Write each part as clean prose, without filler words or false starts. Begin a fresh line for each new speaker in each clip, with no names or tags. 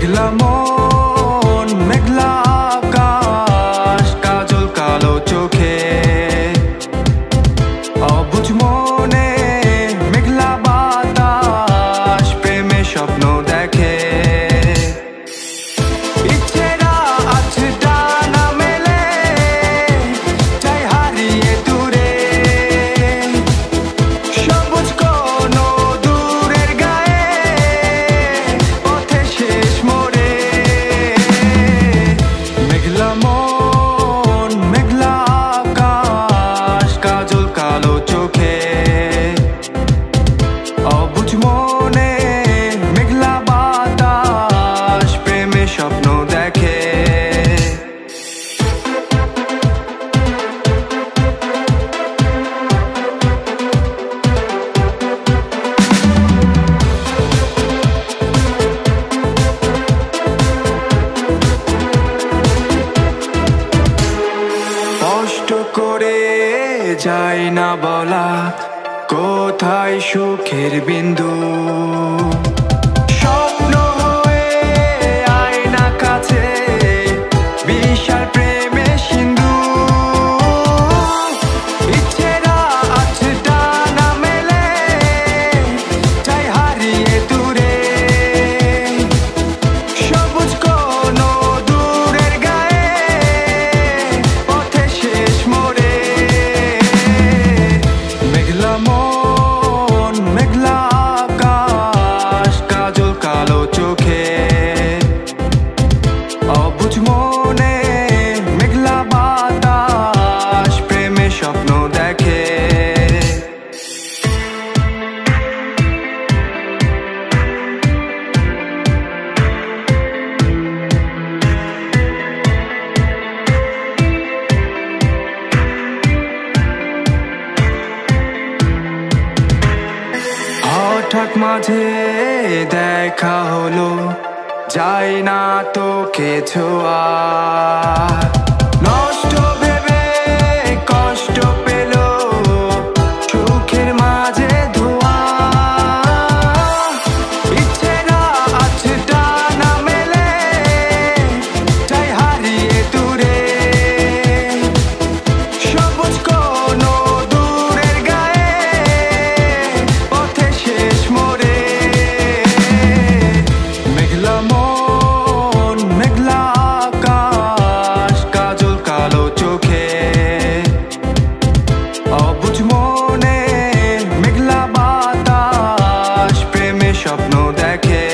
মেঘলা মন মেঘলা আকাশ কাজল কালো চোখে অবুঝ মনে মেঘলা বাতাস প্রেমে স্বপ্ন দেখে ইচ্ছেরা আজ ডানা মেলে চাই হারিয়ে দূরে সবুজ কোনো দূরের গায়ে পথে শেষ মোড়ে মেঘলা মন মেঘলা আকাশ কাজল কালো চোখে অবুঝ মনে মেঘলা বাতাস প্রেমে স্বপ্ন দেখে কষ্ট করে যায় না বলা কোথায় সুখের বিন্দু স্বপ্ন হয়ে আয় না কাছে বিশাল প্রেমে সিন্ধু ইচ্ছেরা আজ ডানা মেলে চাই হারিয়ে দূরে সবুজ কোনো দূরের গায়ে পথে শেষ মোড়ে মেঘলা মন মেঘলা আকাশ কাজল কালো চোখে অবুঝ মনে মেঘলা বাতাস প্রেমে স্বপ্ন দেখে হঠাৎ মাঝে দেখা হলো যায় না তোকে ছোঁয়া নষ্ট ভেবে কষ্ট পেল সুখের মাঝে ধোয়া ইচ্ছেরা আজ ডানা মেলে চাই হারিয়ে দূরে সবুজ কোনো দূরের গায়ে পথে শেষ মোড়ে মেঘলা মন মেঘলা আকাশ কাজল কালো চোখে অবুঝ মনে মেঘলা বাতাস প্রেমে স্বপ্ন দেখে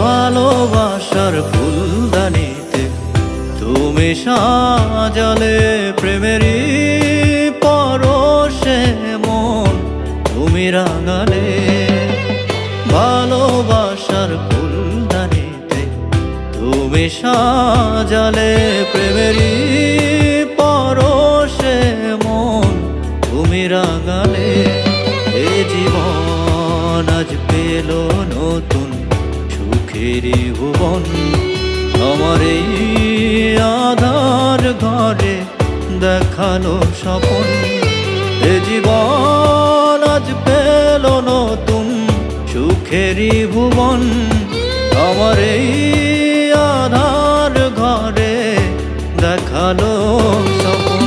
ভালোবাসার ফুলদানিতে তুমি সাজালে প্রেমেরই পরশে মন তুমি রাঙালে ভালোবাসার ফুলদানিতে তুমি সাজালে প্রেমেরই পরশে মন তুমি রাঙালে এ জীবন আজ পেল নতুন সুখেরই ভুবন আমার এই আধার ঘরে দেখালো স্বপন এ জীবন আজ পেল নতুন সুখেরই ভুবন আমার এই আধার ঘরে দেখালো স্বপন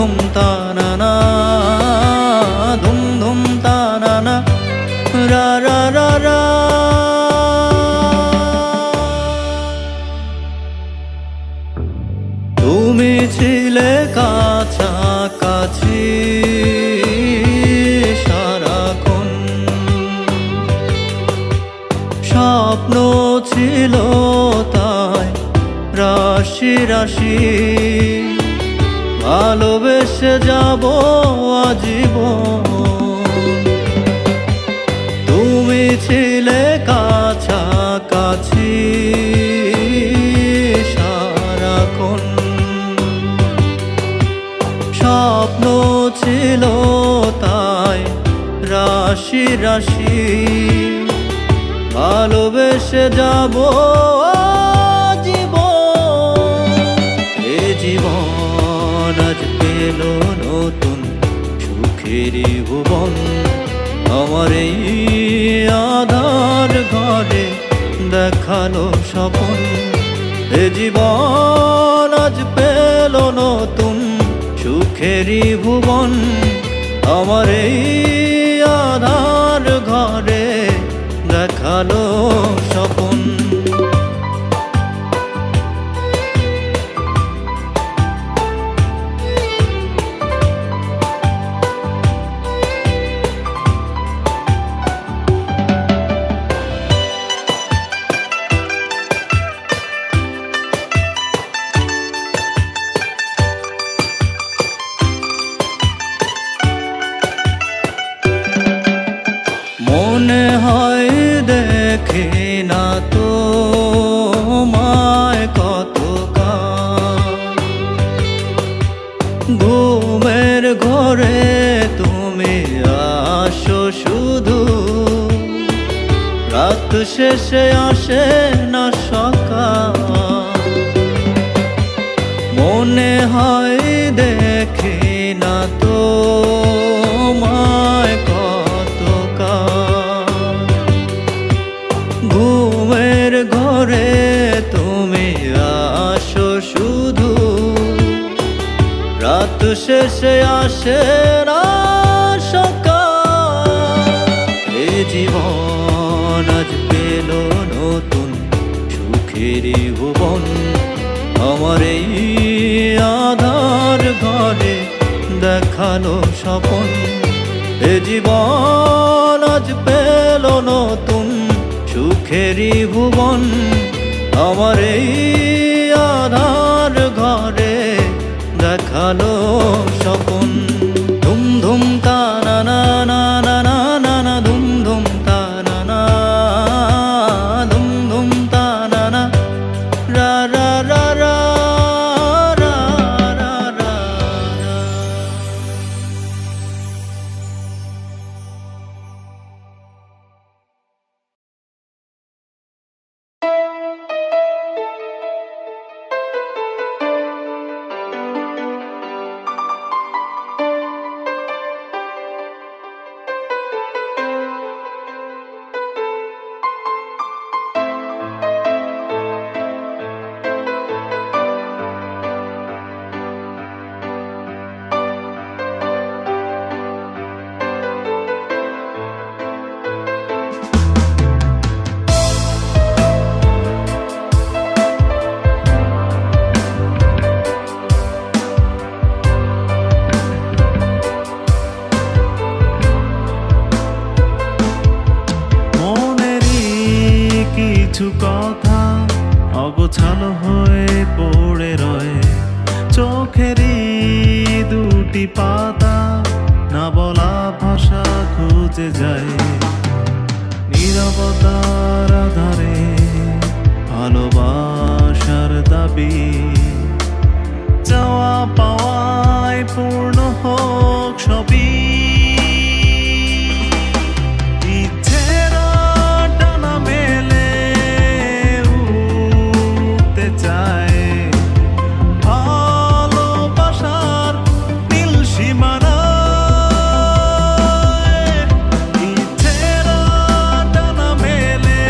ধুম তানানা, ধুম ধুম তানানা, রা রা রা রা। তুমি ছিলে কাছাকাছি সারাক্ষণ, স্বপ্ন ছিল তাই রাশি রাশি, ভালোবেসে যাব আজীবন। তুমি ছিলে কাছাকাছি সারাক্ষণ, স্বপ্ন ছিল তাই রাশি রাশি, ভালোবেসে যাব জীবন। এ জীবন আজ পেল নতুন সুখেরই ভুবন, আমার এই আধার ঘরে দেখালো স্বপন। এ জীবন আজ পেল নতুন সুখেরই ভুবন, আমার এই আধার ঘরে দেখালো স্বপন। মনে হয় দেখি না তো মায় কতকাল, ঘুমের ঘরে তুমি আসো শুধু, রাত শেষে আসে না সকাল। মনে হয় দেখি না তো মায় কতকাল, ঘুমের ঘরে তুমি আসো শুধু, রাত শেষে আসে না সকাল। এ জীবন আজ পেল নতুন সুখেরই ভুবন, আমার এই আধার ঘরে দেখালো স্বপন। এ জীবন আজ পেল নতুন সুখেরই ভুবন, আমার এই আধার ঘরে দেখালো স্বপন। ধুম ধুম তানানা না না না না না, ধুম ধুম তানানা, ধুম ধুম তানানা, রা রা রা রা রা রা রা।
কিছু কথা অগোছালো হয়ে পড়ে রয়, চোখেরই দুটি পাতা না বলা ভাষা খুঁজে যায়। নীরবতার আধারে ভালোবাসার দাবি, চাওয়া পাওয়ায় পূর্ণ হোক সবই।
মেলে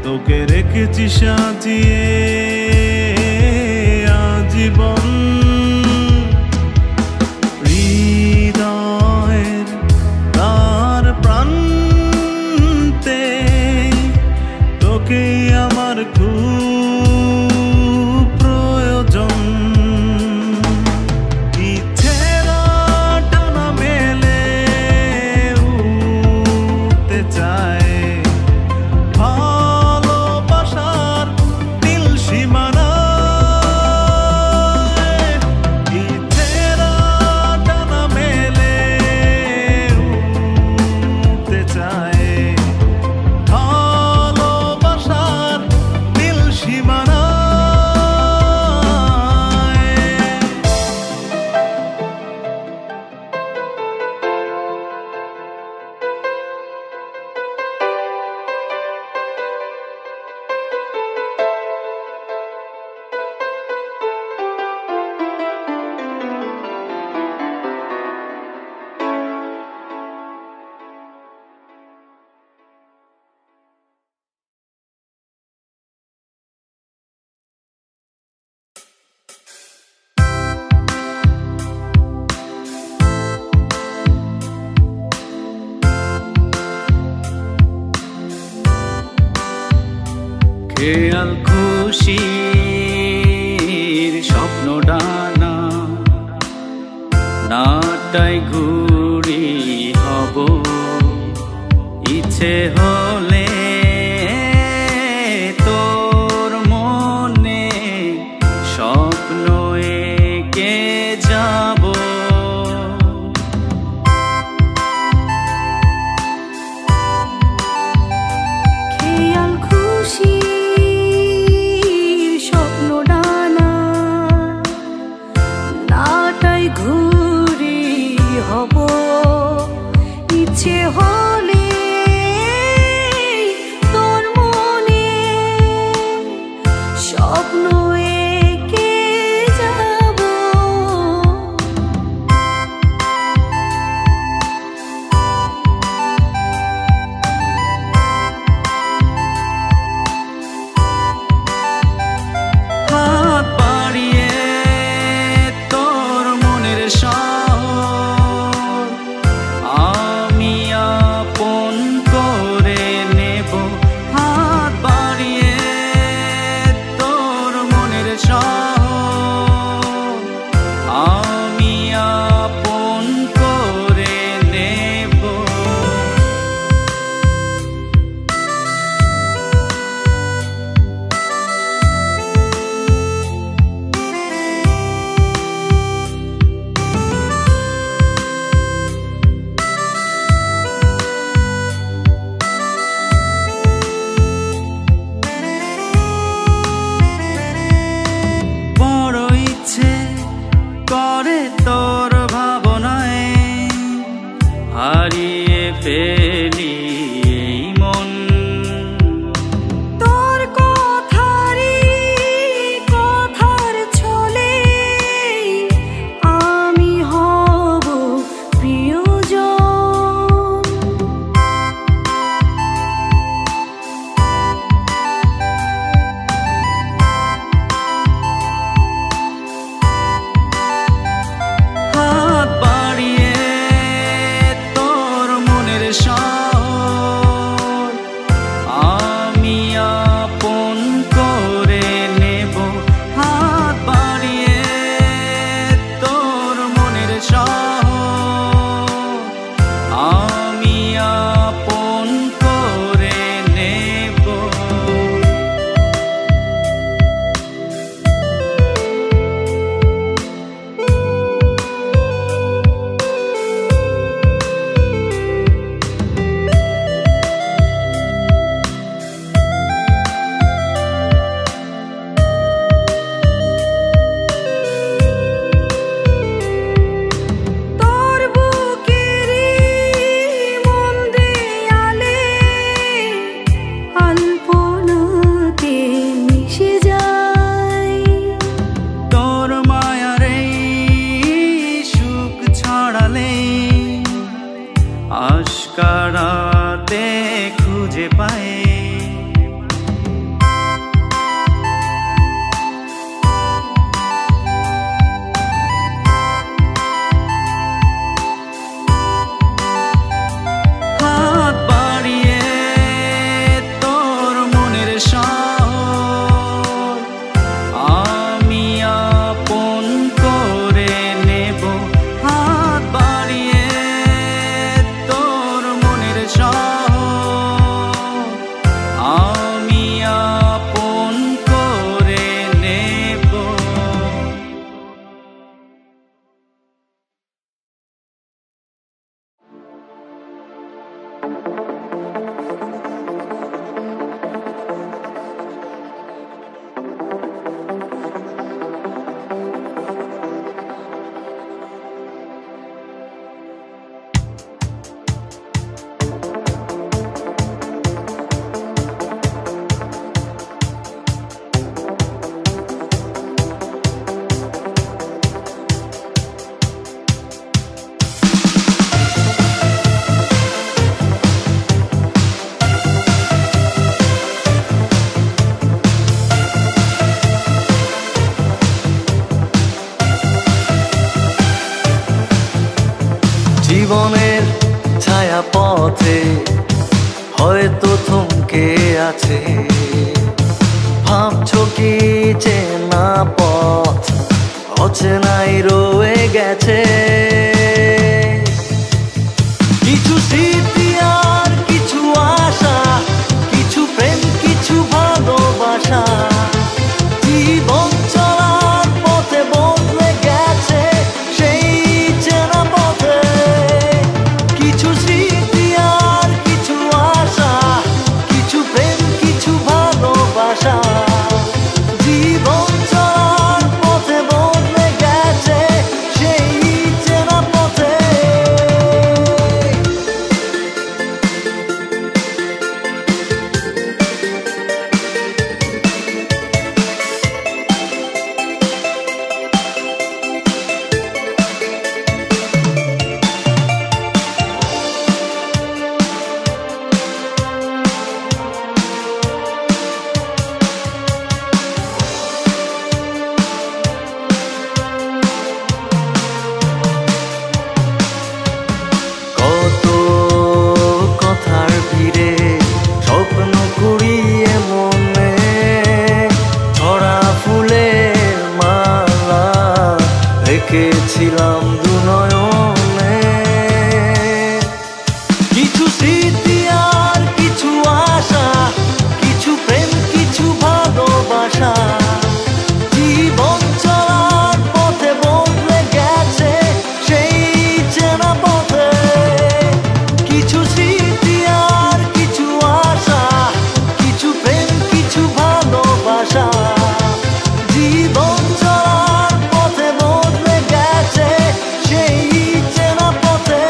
তোকে রেখেছি সাজিয়ে আজীবন। হৃদয়ের তার প্রান্তে তোকে আমার খুব প্রয়োজন। ইচ্ছেরা টানা মেলে উঠতে চায় ভালোবাসার নীল সীমানায়। ইচ্ছেরা টানা মেলে উঠতে চায় ভালোবাসার নীল সীমানায়।
খেয়াল খুশির স্বপ্ন ডানা নাটাই ঘুরি হব। ইচ্ছে হলে তোর মনে স্বপ্ন এঁকে যাব।
খেয়াল খুশির স্বপ্ন ডানা নাটাই ঘুরি হব।
চেনা পথে হয়তো থমকে আছে, ভাবছো কি চেনা পথ অচেনাই রয়ে গেছে। কিছু স্মৃতি আর কিছু আশা, কিছু প্রেম কিছু ভালোবাসা, জীবন চলার পথে বদলে গেছে সেই চেনা পথে। কিছু স্মৃতি আর কিছু আশা, কিছু প্রেম কিছু ভালোবাসা, জীবন চলার পথে বদলে গেছে সেই চেনা পথে। কত কথার ভিড়ে স্বপ্ন কুড়িয়ে মনে, ছড়া ফুলের মালা রেখেছিলাম দুনয়নে। কিছু স্মৃতি আর কিছু আশা, কিছু প্রেম কিছু ভালোবাসা, জীবন চলার পথে বদলে গেছে সেই চেনা পথে। কিছু স্মৃতি আর কিছু আশা, কিছু প্রেম কিছু ভালোবাসা, জীবন চলার পথে বদলে গেছে সেই চেনা পথে।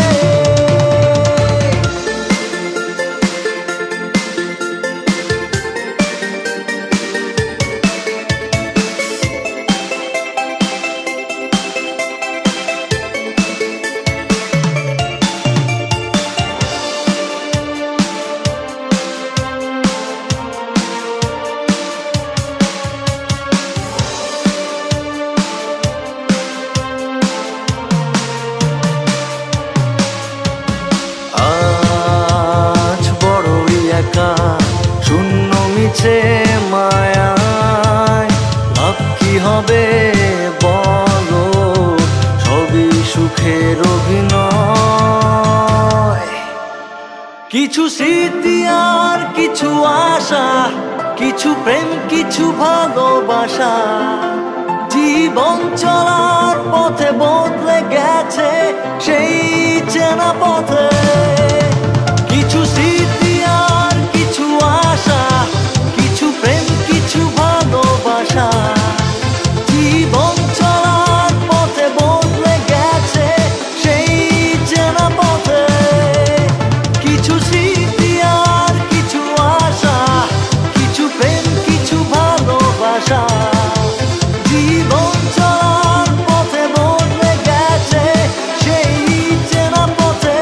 আজ বড়ই একা শূন্য মিছে মায়ায়, লাভ কি হবে বলো, সবই সুখের অভিনয়। কিছু স্মৃতি আর কিছু আশা, কিছু প্রেম কিছু ভালোবাসা, জীবন চলার পথে বদলে গেছে সেই চেনা পথে। কিছু স্মৃতি আর কিছু আশা, কিছু প্রেম কিছু ভালোবাসা, জীবন চলার পথে বদলে গেছে সেই চেনা পথে। কিছু স্মৃতি আর কিছু আশা, কিছু প্রেম কিছু ভালোবাসা, জীবন চলার পথে বদলে গেছে সেই চেনা পথে।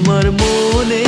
তোমার মনে